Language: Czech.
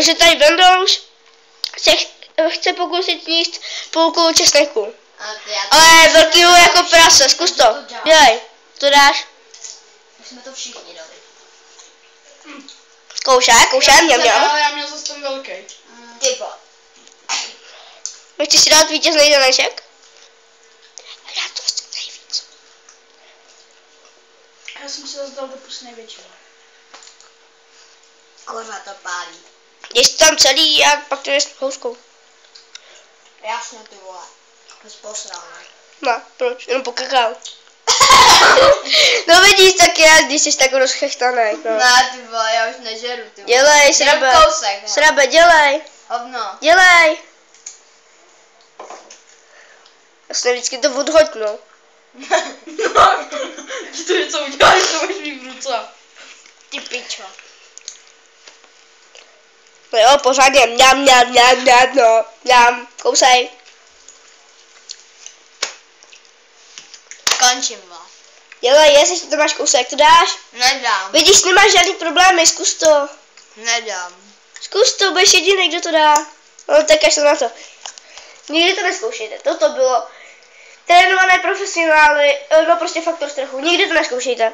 Takže tady Vendouš se chce pokusit sníst půlku česneku. Ale velký jako prase, zkus to. Dělej, to dáš. My jsme to všichni dali. Koušaj, měl. Já měl zase ten velký. Typo. Nechci si dát vítězný daneček? Já to chci nejvíc. Já jsem si zase dal do pusy největšího. Kurva to pálí. Ješ tam celý a pak to jdeš houskou. Jasně ty vole. To jsi posral, ne? No, proč? Jenom pokakal. No vidíš, tak já, když jsi tak rozchechtanej, no. Ne ty vole, já už nežeru ty vole. Dělej, Srabe. Kousek, Srabe, dělej. Hovno. Dělej. Já se vždycky to odhodnu. Ty to něco uděláš, to máš mít v ruce. Ty pičo. No jo, pořádně, mňam, no. Mňam, kousej. Končím vás. Dělej, jestli to máš kousek, to dáš? Nedám. Vidíš, nemáš žádný problémy, zkus to. Nedám. Zkus to, budeš jediný, kdo to dá. No tak až to na to. Nikdy to neskoušejte, toto bylo trénované profesionály, no prostě faktor strachu, nikdy to neskoušejte.